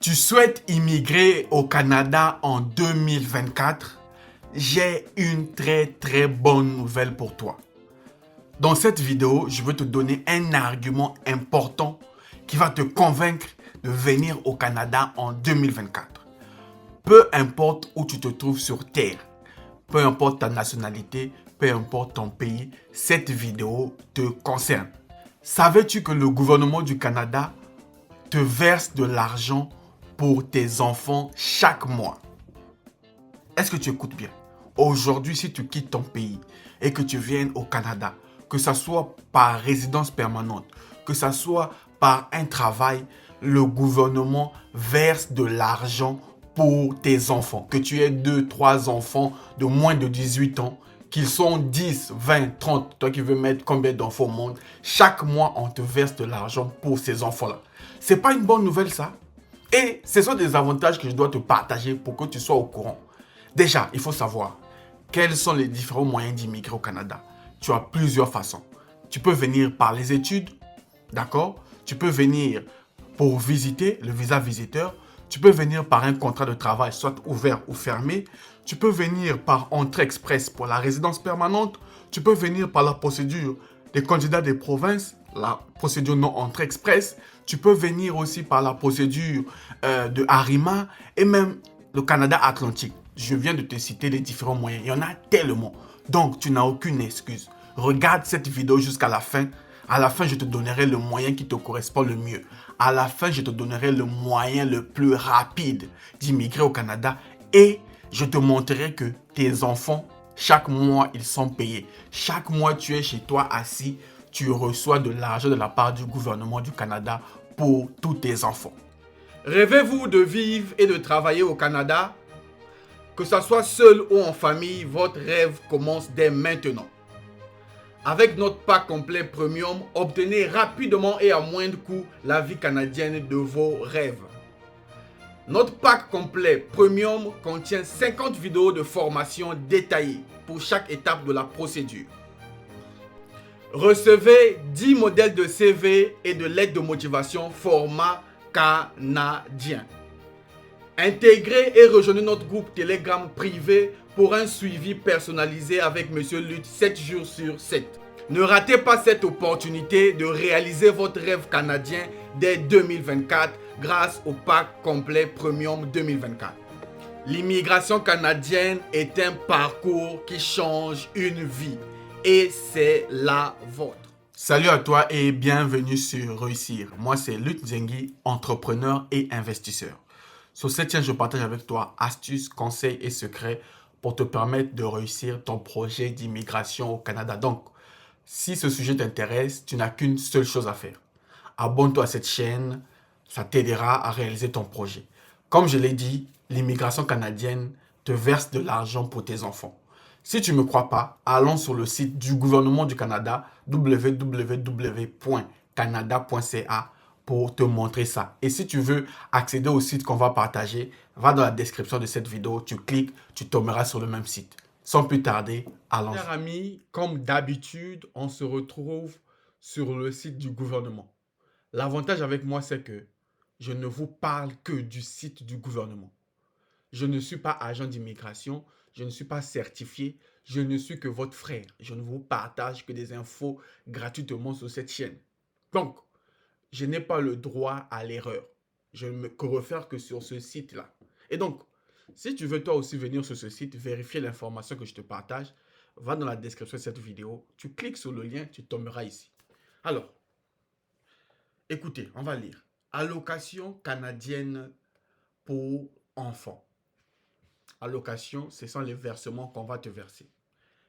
Tu souhaites immigrer au Canada en 2024? J'ai une très bonne nouvelle pour toi. Dans cette vidéo, je veux te donner un argument important qui va te convaincre de venir au Canada en 2024. Peu importe où tu te trouves sur Terre, peu importe ta nationalité, peu importe ton pays, cette vidéo te concerne. Savais-tu que le gouvernement du Canada te verse de l'argent pour tes enfants chaque mois? Est-ce que tu écoutes bien? Aujourd'hui, si tu quittes ton pays et que tu viennes au Canada, que ce soit par résidence permanente, que ce soit par un travail, le gouvernement verse de l'argent pour tes enfants. Que tu aies 2, 3 enfants de moins de 18 ans, qu'ils sont 10, 20, 30, toi qui veux mettre combien d'enfants au monde, chaque mois, on te verse de l'argent pour ces enfants-là. C'est pas une bonne nouvelle, ça? Et ce sont des avantages que je dois te partager pour que tu sois au courant. Déjà, il faut savoir quels sont les différents moyens d'immigrer au Canada. Tu as plusieurs façons. Tu peux venir par les études, d'accord? Tu peux venir pour visiter, le visa visiteur. Tu peux venir par un contrat de travail, soit ouvert ou fermé. Tu peux venir par entrée express pour la résidence permanente. Tu peux venir par la procédure des candidats des provinces, la procédure non entrée express. Tu peux venir aussi par la procédure de Arima et même le Canada Atlantique. Je viens de te citer les différents moyens. Il y en a tellement. Donc, tu n'as aucune excuse. Regarde cette vidéo jusqu'à la fin. À la fin, je te donnerai le moyen qui te correspond le mieux. À la fin, je te donnerai le moyen le plus rapide d'immigrer au Canada et je te montrerai que tes enfants, chaque mois, ils sont payés. Chaque mois, tu es chez toi assis, tu reçois de l'argent de la part du gouvernement du Canada pour tous tes enfants. Rêvez-vous de vivre et de travailler au Canada? Que ce soit seul ou en famille, votre rêve commence dès maintenant. Avec notre pack complet premium, obtenez rapidement et à moindre coût la vie canadienne de vos rêves. Notre pack complet premium contient 50 vidéos de formation détaillées pour chaque étape de la procédure. Recevez 10 modèles de CV et de lettres de motivation format canadien. Intégrez et rejoignez notre groupe Telegram privé pour un suivi personnalisé avec Monsieur Lutte 7 jours sur 7. Ne ratez pas cette opportunité de réaliser votre rêve canadien dès 2024 grâce au pack complet Premium 2024. L'immigration canadienne est un parcours qui change une vie et c'est la vôtre. Salut à toi et bienvenue sur Réussir. Moi c'est Lutte Zengi, entrepreneur et investisseur. Sur cette chaîne, je partage avec toi astuces, conseils et secrets pour te permettre de réussir ton projet d'immigration au Canada. Donc, si ce sujet t'intéresse, tu n'as qu'une seule chose à faire. Abonne-toi à cette chaîne, ça t'aidera à réaliser ton projet. Comme je l'ai dit, l'immigration canadienne te verse de l'argent pour tes enfants. Si tu ne me crois pas, allons sur le site du gouvernement du Canada, www.canada.ca, pour te montrer ça. Et si tu veux accéder au site qu'on va partager, va dans la description de cette vidéo, tu cliques, tu tomberas sur le même site. Sans plus tarder, allons. Chers amis, comme d'habitude, on se retrouve sur le site du gouvernement. L'avantage avec moi, c'est que je ne vous parle que du site du gouvernement. Je ne suis pas agent d'immigration, je ne suis pas certifié, je ne suis que votre frère. Je ne vous partage que des infos gratuitement sur cette chaîne. Donc, je n'ai pas le droit à l'erreur. Je ne me réfère que sur ce site-là. Et donc, si tu veux toi aussi venir sur ce site, vérifier l'information que je te partage, va dans la description de cette vidéo, tu cliques sur le lien, tu tomberas ici. Alors, écoutez, on va lire. Allocation canadienne pour enfants. Allocation, ce sont les versements qu'on va te verser.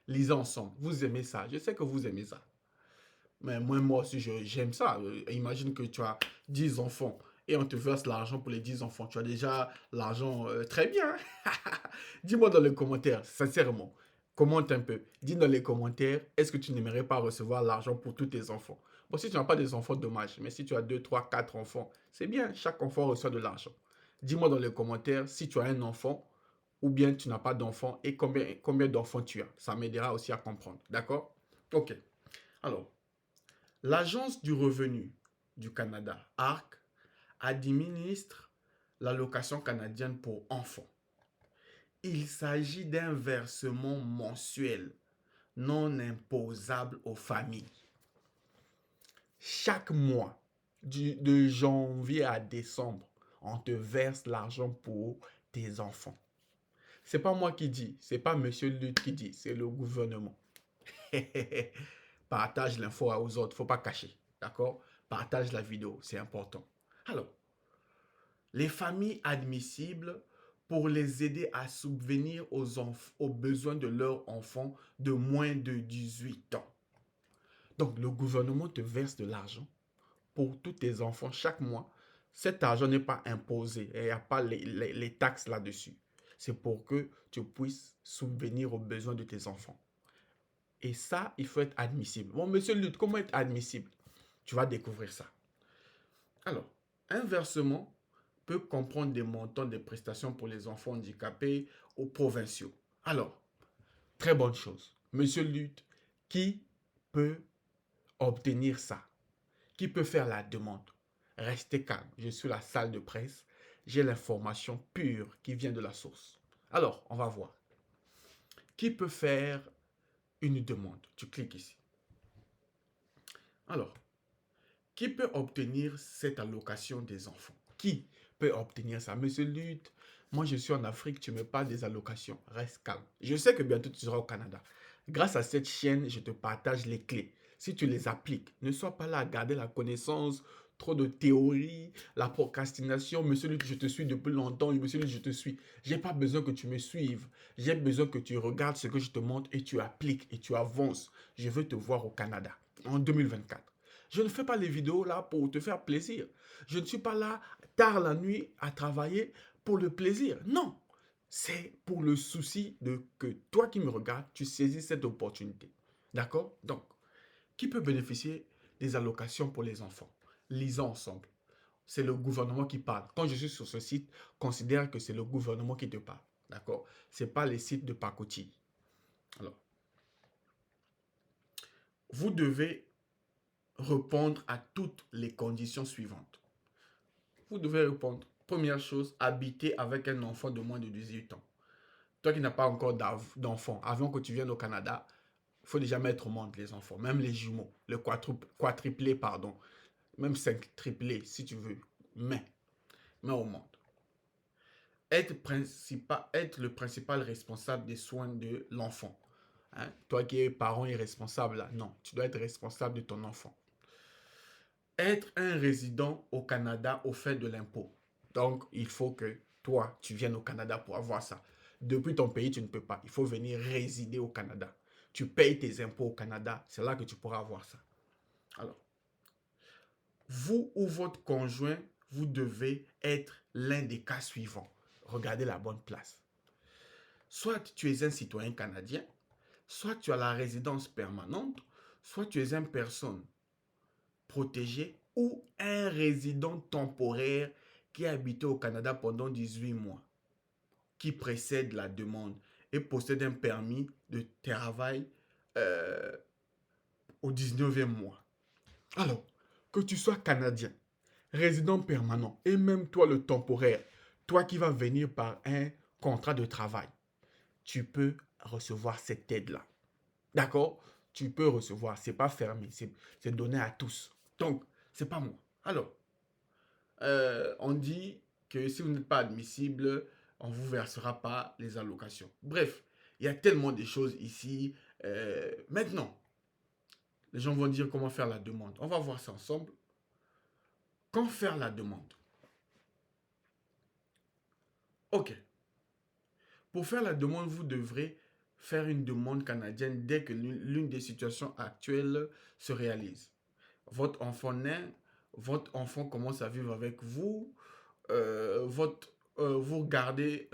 Lisez ensemble. Vous aimez ça. Je sais que vous aimez ça. Mais moi aussi, j'aime ça. Imagine que tu as 10 enfants et on te verse l'argent pour les 10 enfants. Tu as déjà l'argent très bien. Dis-moi dans les commentaires, sincèrement, commente un peu. Dis dans les commentaires, est-ce que tu n'aimerais pas recevoir l'argent pour tous tes enfants? Bon, si tu n'as pas des enfants, dommage. Mais si tu as 2, 3, 4 enfants, c'est bien. Chaque enfant reçoit de l'argent. Dis-moi dans les commentaires si tu as un enfant ou bien tu n'as pas d'enfant et combien d'enfants tu as. Ça m'aidera aussi à comprendre. D'accord? Ok. Alors, l'Agence du revenu du Canada, ARC, administre l'allocation canadienne pour enfants. Il s'agit d'un versement mensuel non imposable aux familles. Chaque mois, de janvier à décembre, on te verse l'argent pour tes enfants. C'est pas moi qui dis, c'est pas Monsieur Lutte qui dit, c'est le gouvernement. Partage l'info aux autres, faut pas cacher, d'accord? Partage la vidéo, c'est important. Alors, les familles admissibles pour les aider à subvenir aux besoins de leurs enfants de moins de 18 ans. Donc, le gouvernement te verse de l'argent pour tous tes enfants chaque mois. Cet argent n'est pas imposé et il n'y a pas les taxes là-dessus. C'est pour que tu puisses subvenir aux besoins de tes enfants. Et ça, il faut être admissible. Bon, monsieur Lutte, comment être admissible? Tu vas découvrir ça. Alors, un versement peut comprendre des montants des prestations pour les enfants handicapés ou provinciaux. Alors, très bonne chose. Monsieur Lutte, qui peut obtenir ça? Qui peut faire la demande? Restez calme. Je suis la salle de presse. J'ai l'information pure qui vient de la source. Alors, on va voir. Qui peut faire une demande? Tu cliques ici. Alors, qui peut obtenir cette allocation des enfants? Qui peut obtenir ça? Monsieur Lutte, moi je suis en Afrique, tu me parles des allocations. Reste calme. Je sais que bientôt tu seras au Canada. Grâce à cette chaîne, je te partage les clés. Si tu les appliques, ne sois pas là à garder la connaissance, trop de théorie, la procrastination. Monsieur Lutte, je te suis depuis longtemps. Monsieur Lutte, je te suis. J'ai pas besoin que tu me suives. J'ai besoin que tu regardes ce que je te montre et tu appliques et tu avances. Je veux te voir au Canada en 2024. Je ne fais pas les vidéos là pour te faire plaisir. Je ne suis pas là tard la nuit à travailler pour le plaisir. Non, c'est pour le souci de que toi qui me regardes, tu saisis cette opportunité. D'accord? Donc, qui peut bénéficier des allocations pour les enfants? Lisons ensemble. C'est le gouvernement qui parle. Quand je suis sur ce site, considère que c'est le gouvernement qui te parle. D'accord? Ce n'est pas les sites de pacotille. Alors, vous devez répondre à toutes les conditions suivantes. Vous devez répondre. Première chose, habiter avec un enfant de moins de 18 ans. Toi qui n'as pas encore d'enfant, avant que tu viennes au Canada, il faut déjà mettre au monde les enfants, même les jumeaux, le quadruplé, pardon, même 5 triplés si tu veux, mais au monde. Être le principal responsable des soins de l'enfant. Hein? Toi qui es parent irresponsable, là, non, tu dois être responsable de ton enfant. Être un résident au Canada au fait de l'impôt. Donc, il faut que toi, tu viennes au Canada pour avoir ça. Depuis ton pays, tu ne peux pas. Il faut venir résider au Canada. Tu payes tes impôts au Canada. C'est là que tu pourras avoir ça. Alors, vous ou votre conjoint, vous devez être l'un des cas suivants. Regardez la bonne place. Soit tu es un citoyen canadien, soit tu as la résidence permanente, soit tu es une personne protégé ou un résident temporaire qui a habité au Canada pendant 18 mois, qui précède la demande et possède un permis de travail au 19e mois. Alors, que tu sois Canadien, résident permanent et même toi le temporaire, toi qui vas venir par un contrat de travail, tu peux recevoir cette aide-là. D'accord? Tu peux recevoir, c'est pas fermé, c'est donné à tous. Donc, c'est pas moi. Alors, on dit que si vous n'êtes pas admissible, on ne vous versera pas les allocations. Bref, il y a tellement de choses ici. Maintenant, les gens vont dire comment faire la demande. On va voir ça ensemble. Quand faire la demande? Ok. Pour faire la demande, vous devrez faire une demande canadienne dès que l'une des situations actuelles se réalise. Votre enfant naît, votre enfant commence à vivre avec vous, vous gardez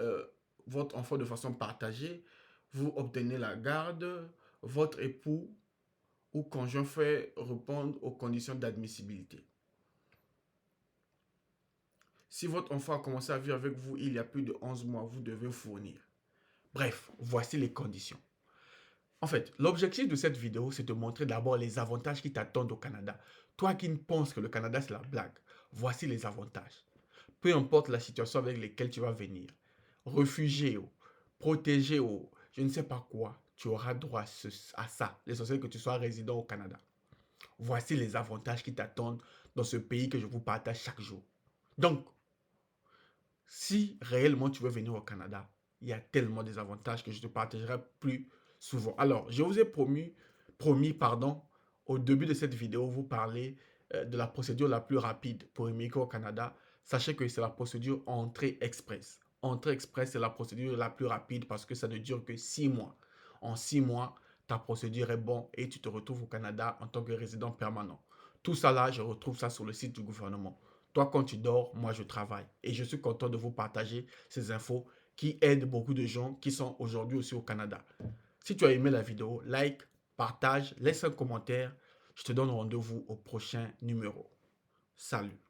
votre enfant de façon partagée, vous obtenez la garde, votre époux ou conjoint fait répondre aux conditions d'admissibilité. Si votre enfant a commencé à vivre avec vous il y a plus de 11 mois, vous devez fournir. Bref, voici les conditions. En fait, l'objectif de cette vidéo, c'est de montrer d'abord les avantages qui t'attendent au Canada. Toi qui penses que le Canada, c'est la blague, voici les avantages. peu importe la situation avec laquelle tu vas venir, réfugié ou protégé ou je ne sais pas quoi, tu auras droit à ça, l'essentiel que tu sois résident au Canada. Voici les avantages qui t'attendent dans ce pays que je vous partage chaque jour. Donc, si réellement tu veux venir au Canada, il y a tellement des avantages que je te partagerai plus souvent. Alors, je vous ai promis, au début de cette vidéo, vous parler de la procédure la plus rapide pour immigrer au Canada. Sachez que c'est la procédure entrée express. Entrée express, c'est la procédure la plus rapide parce que ça ne dure que 6 mois. En 6 mois, ta procédure est bonne et tu te retrouves au Canada en tant que résident permanent. Tout ça là, je retrouve ça sur le site du gouvernement. Toi, quand tu dors, moi, je travaille. Et je suis content de vous partager ces infos qui aident beaucoup de gens qui sont aujourd'hui aussi au Canada. Si tu as aimé la vidéo, like, partage, laisse un commentaire. Je te donne rendez-vous au prochain numéro. Salut.